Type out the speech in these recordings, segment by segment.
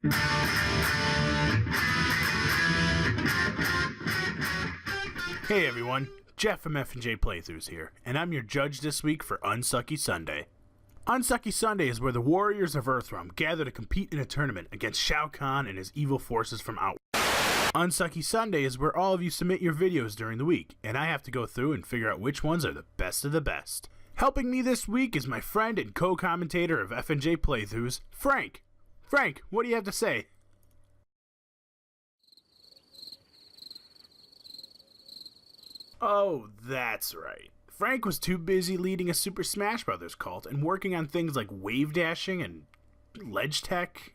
Hey everyone, Jeff from F&J Playthroughs here, and I'm your judge this week for Unsucky Sunday. Unsucky Sunday is where the warriors of Earthrealm gather to compete in a tournament against Shao Kahn and his evil forces from out. Unsucky Sunday is where all of you submit your videos during the week, and I have to go through and figure out which ones are the best of the best. Helping me this week is my friend and co-commentator of F&J Playthroughs, Frank. Frank, what do you have to say? Oh, that's right. Frank was too busy leading a Super Smash Bros. Cult and working on things like wave dashing and ledge tech.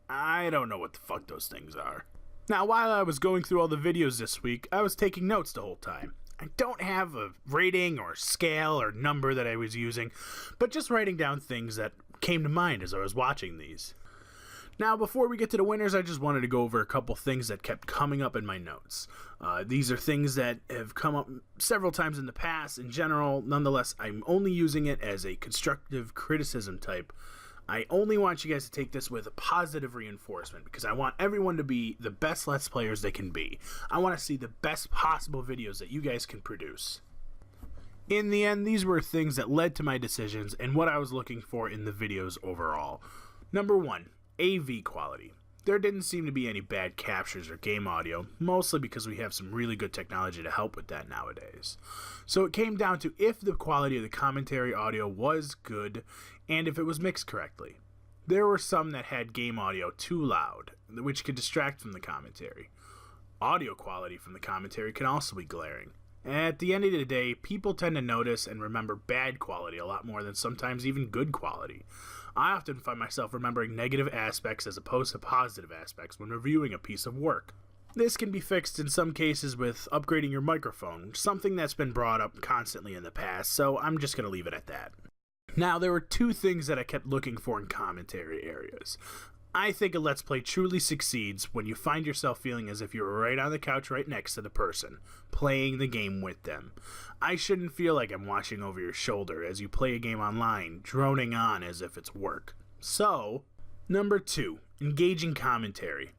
I don't know what the fuck those things are. Now, while I was going through all the videos this week, I was taking notes the whole time. I don't have a rating or scale or number that I was using, but just writing down things that came to mind as I was watching these. Now, before we get to the winners, I just wanted to go over a couple things that kept coming up in my notes. These are things that have come up several times in the past. In general, nonetheless, I'm only using it as a constructive criticism type. I only want you guys to take this with a positive reinforcement because I want everyone to be the best Let's Players they can be. I want to see the best possible videos that you guys can produce. In the end, these were things that led to my decisions and what I was looking for in the videos overall. Number 1. AV quality. There didn't seem to be any bad captures or game audio, mostly because we have some really good technology to help with that nowadays. So it came down to if the quality of the commentary audio was good and if it was mixed correctly. There were some that had game audio too loud, which could distract from the commentary. Audio quality from the commentary can also be glaring. At the end of the day, people tend to notice and remember bad quality a lot more than sometimes even good quality. I often find myself remembering negative aspects as opposed to positive aspects when reviewing a piece of work. This can be fixed in some cases with upgrading your microphone, something that's been brought up constantly in the past, so I'm just going to leave it at that. Now, there were two things that I kept looking for in commentary areas. I think a Let's Play truly succeeds when you find yourself feeling as if you're right on the couch right next to the person, playing the game with them. I shouldn't feel like I'm watching over your shoulder as you play a game online, droning on as if it's work. So, number 2, engaging commentary.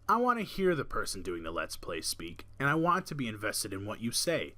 I want to hear the person doing the Let's Play speak, and I want to be invested in what you say.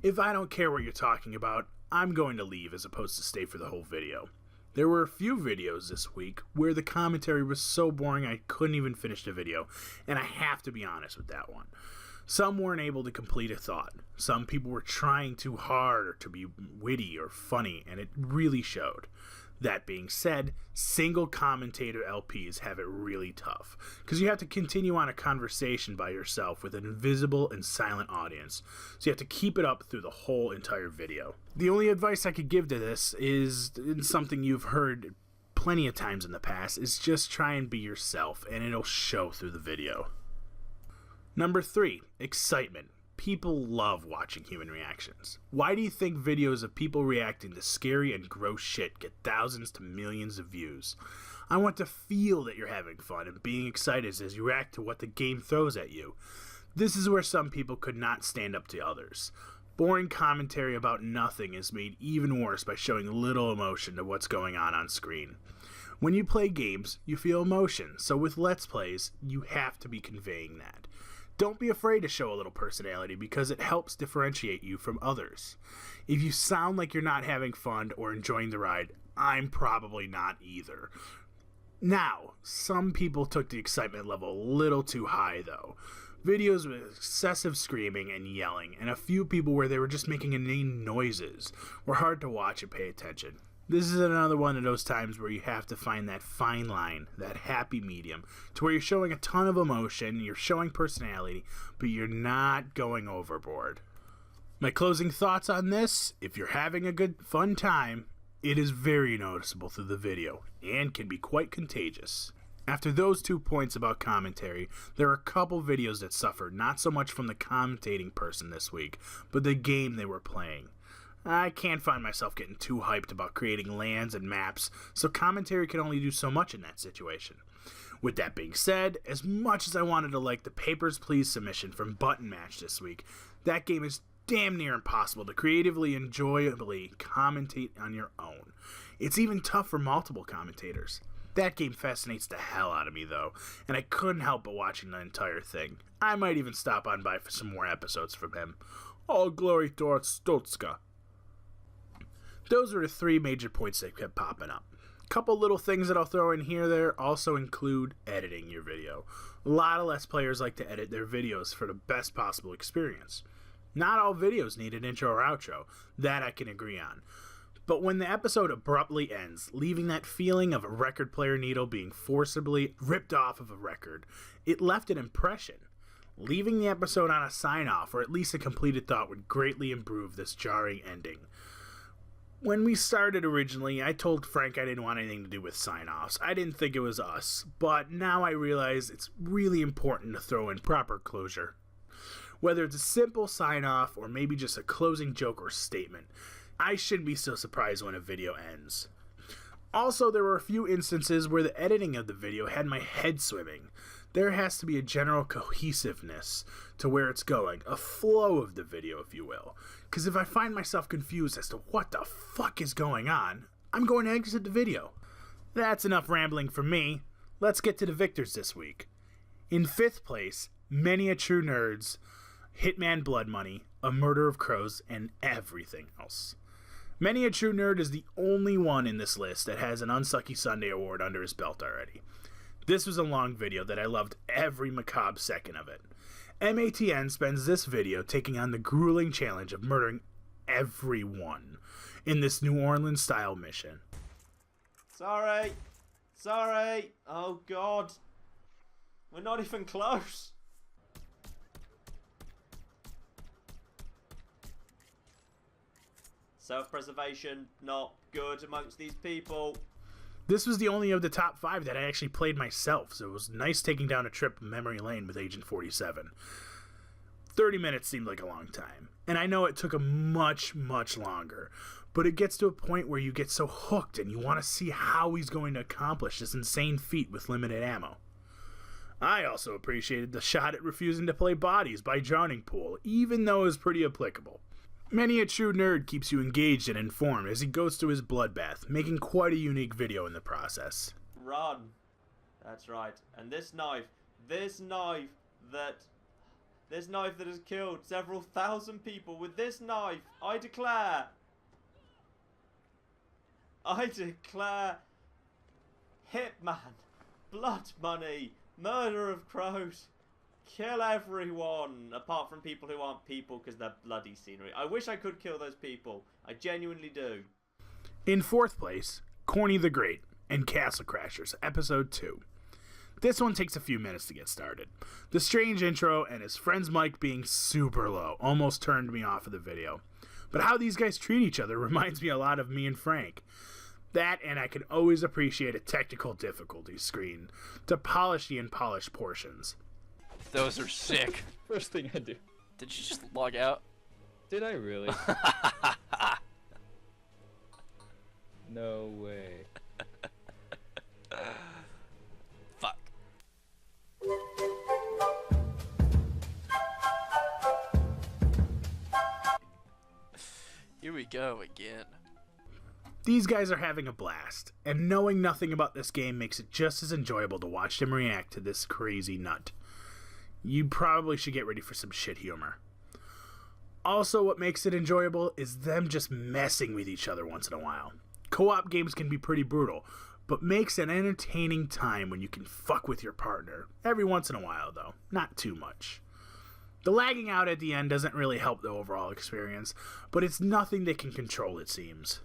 If I don't care what you're talking about, I'm going to leave as opposed to stay for the whole video. There were a few videos this week where the commentary was so boring I couldn't even finish the video, and I have to be honest with that one. Some weren't able to complete a thought. Some people were trying too hard to be witty or funny, and it really showed. That being said, single commentator LPs have it really tough, because you have to continue on a conversation by yourself with an invisible and silent audience, so you have to keep it up through the whole entire video. The only advice I could give to this is something you've heard plenty of times in the past, is just try and be yourself, and it'll show through the video. Number 3, excitement. People love watching human reactions. Why do you think videos of people reacting to scary and gross shit get thousands to millions of views? I want to feel that you're having fun and being excited as you react to what the game throws at you. This is where some people could not stand up to others. Boring commentary about nothing is made even worse by showing little emotion to what's going on screen. When you play games, you feel emotion, so with Let's Plays, you have to be conveying that. Don't be afraid to show a little personality because it helps differentiate you from others. If you sound like you're not having fun or enjoying the ride, I'm probably not either. Now, some people took the excitement level a little too high though. Videos with excessive screaming and yelling, and a few people where they were just making inane noises were hard to watch and pay attention. This is another one of those times where you have to find that fine line, that happy medium, to where you're showing a ton of emotion, you're showing personality, but you're not going overboard. My closing thoughts on this: if you're having a good, fun time, it is very noticeable through the video, and can be quite contagious. After those 2 points about commentary, there are a couple videos that suffered not so much from the commentating person this week, but the game they were playing. I can't find myself getting too hyped about creating lands and maps, so commentary can only do so much in that situation. With that being said, as much as I wanted to like the Papers, Please submission from Button Match this week, that game is damn near impossible to creatively, enjoyably commentate on your own. It's even tough for multiple commentators. That game fascinates the hell out of me, though, and I couldn't help but watching the entire thing. I might even stop on by for some more episodes from him. All glory to our Stotska. Those were the 3 major points that kept popping up. Couple little things that I'll throw in here there also include editing your video. A lot of Let's Players like to edit their videos for the best possible experience. Not all videos need an intro or outro, that I can agree on. But when the episode abruptly ends, leaving that feeling of a record player needle being forcibly ripped off of a record, it left an impression. Leaving the episode on a sign-off, or at least a completed thought, would greatly improve this jarring ending. When we started originally, I told Frank I didn't want anything to do with sign-offs. I didn't think it was us, but now I realize it's really important to throw in proper closure. Whether it's a simple sign-off or maybe just a closing joke or statement, I shouldn't be so surprised when a video ends. Also, there were a few instances where the editing of the video had my head swimming. There has to be a general cohesiveness to where it's going, a flow of the video, if you will. Because if I find myself confused as to what the fuck is going on, I'm going to exit the video. That's enough rambling from me. Let's get to the victors this week. In 5th place, Many a True Nerd's Hitman Blood Money, A Murder of Crows, and everything else. Many a True Nerd is the only one in this list that has an Unsucky Sunday award under his belt already. This was a long video that I loved every macabre second of it. MATN spends this video taking on the grueling challenge of murdering everyone in this New Orleans style mission. Sorry. Oh god. We're not even close. Self-preservation, not good amongst these people. This was the only of the top 5 that I actually played myself, so it was nice taking down a trip memory lane with Agent 47. 30 minutes seemed like a long time, and I know it took a much longer, but it gets to a point where you get so hooked and you want to see how he's going to accomplish this insane feat with limited ammo. I also appreciated the shot at refusing to play bodies by Drowning Pool, even though it was pretty applicable. Many a True Nerd keeps you engaged and informed as he goes through his bloodbath, making quite a unique video in the process. Run. That's right. And this knife that has killed several thousand people, with this knife, I declare Hitman, Blood Money, Murder of Crows. Kill everyone, apart from people who aren't people because they're bloody scenery. I wish I could kill those people. I genuinely do. In 4th place, Corny the Great and Castle Crashers, Episode 2. This one takes a few minutes to get started. The strange intro and his friend's mic being super low almost turned me off of the video. But how these guys treat each other reminds me a lot of me and Frank. That, and I can always appreciate a technical difficulty screen to polish the unpolished portions. Those are sick. First thing I do. Did you just log out? Did I really? No way. Fuck. Here we go again. These guys are having a blast, and knowing nothing about this game makes it just as enjoyable to watch them react to this crazy nut. You probably should get ready for some shit humor. Also, what makes it enjoyable is them just messing with each other once in a while. Co-op games can be pretty brutal, but makes an entertaining time when you can fuck with your partner. Every once in a while, though. Not too much. The lagging out at the end doesn't really help the overall experience, but it's nothing they can control, it seems.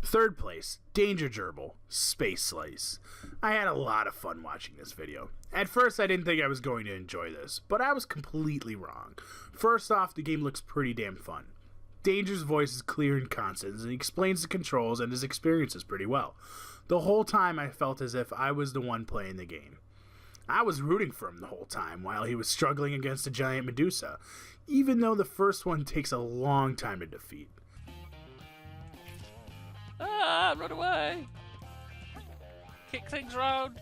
3rd place, Danger Gerbil, Space Slice. I had a lot of fun watching this video. At first I didn't think I was going to enjoy this, but I was completely wrong. First off, the game looks pretty damn fun. Danger's voice is clear and constant, and he explains the controls and his experiences pretty well. The whole time I felt as if I was the one playing the game. I was rooting for him the whole time while he was struggling against a giant Medusa, even though the first one takes a long time to defeat. Ah, run away! Kick things around!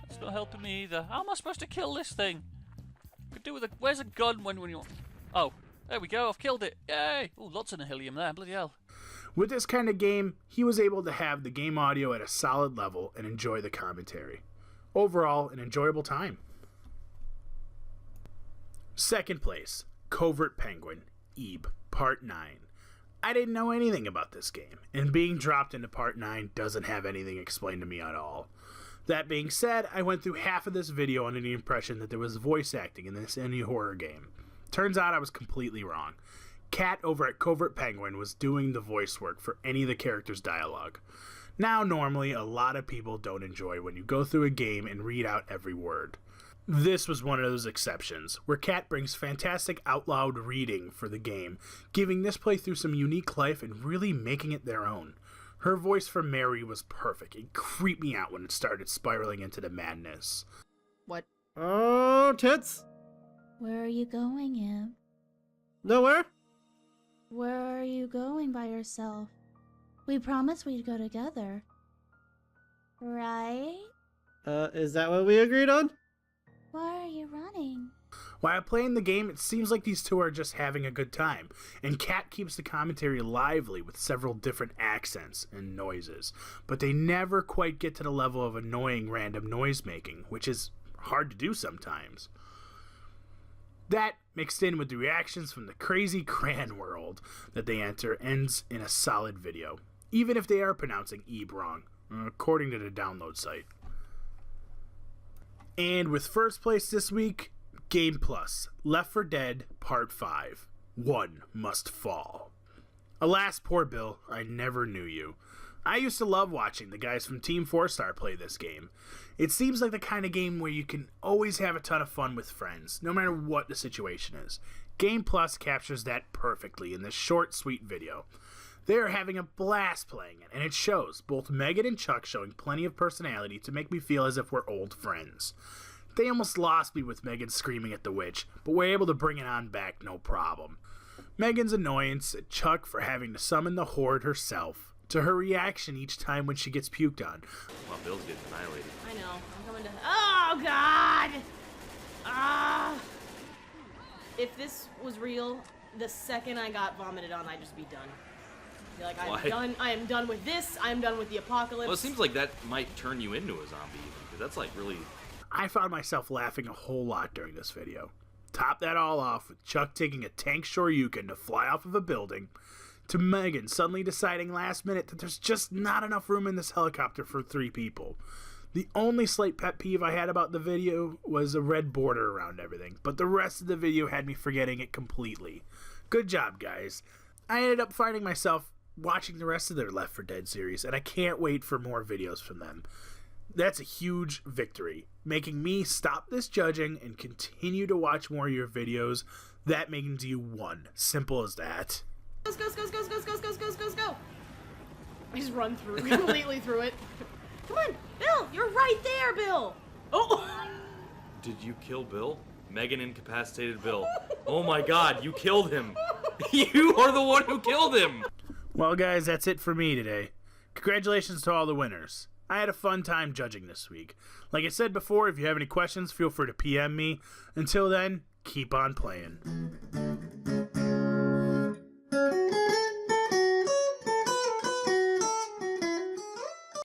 That's not helping me either. How am I supposed to kill this thing? Could do with a. Where's a gun when you want. Oh, There we go, I've killed it. Yay! Ooh, lots of helium there, bloody hell. With this kind of game, he was able to have the game audio at a solid level and enjoy the commentary. Overall, an enjoyable time. Second place, Covert Penguin, Ebe, Part 9. I didn't know anything about this game, and being dropped into Part 9 doesn't have anything explained to me at all. That being said, I went through half of this video under the impression that there was voice acting in this indie horror game. Turns out I was completely wrong. Kat over at Covert Penguin was doing the voice work for any of the characters' dialogue. Now, normally, a lot of people don't enjoy when you go through a game and read out every word. This was one of those exceptions, where Kat brings fantastic out loud reading for the game, giving this playthrough some unique life and really making it their own. Her voice for Mary was perfect. It creeped me out when it started spiraling into the madness. What? Oh, tits! Where are you going, Ib? Nowhere? Where are you going by yourself? We promised we'd go together. Right? Is that what we agreed on? Why are you running? While playing the game, it seems like these two are just having a good time, and Kat keeps the commentary lively with several different accents and noises, but they never quite get to the level of annoying random noise making, which is hard to do sometimes. That, mixed in with the reactions from the crazy crayon world that they enter, ends in a solid video, even if they are pronouncing Ebe wrong, according to the download site. And with first place this week, Game Plus, Left 4 Dead Part 5, One Must Fall. Alas, poor Bill, I never knew you. I used to love watching the guys from Team 4 Star play this game. It seems like the kind of game where you can always have a ton of fun with friends, no matter what the situation is. Game Plus captures that perfectly in this short, sweet video. They are having a blast playing it, and it shows, both Megan and Chuck showing plenty of personality to make me feel as if we're old friends. They almost lost me with Megan screaming at the witch, but were able to bring it on back no problem. Megan's annoyance at Chuck for having to summon the horde herself, to her reaction each time when she gets puked on. Well, Bill's getting annihilated. I know. I'm coming to. Oh God! Ah! If this was real, the second I got vomited on, I'd just be done. Be like, I'm Why? done. I am done with this. I'm done with the apocalypse. Well, it seems like that might turn you into a zombie, because that's like really. I found myself laughing a whole lot during this video. Top that all off with Chuck taking a tank shoryuken to fly off of a building, to Megan suddenly deciding last minute that there's just not enough room in this helicopter for 3 people. The only slight pet peeve I had about the video was a red border around everything, but the rest of the video had me forgetting it completely. Good job, guys. I ended up finding myself watching the rest of their Left 4 Dead series, and I can't wait for more videos from them. That's a huge victory, making me stop this judging and continue to watch more of your videos. That means you won. Simple as that. Go! I just run through, completely through it. Come on, Bill! You're right there, Bill! Oh! Did you kill Bill? Megan incapacitated Bill. Oh my God, you killed him! You are the one who killed him! Well, guys, that's it for me today. Congratulations to all the winners. I had a fun time judging this week. Like I said before, if you have any questions, feel free to PM me. Until then, keep on playing.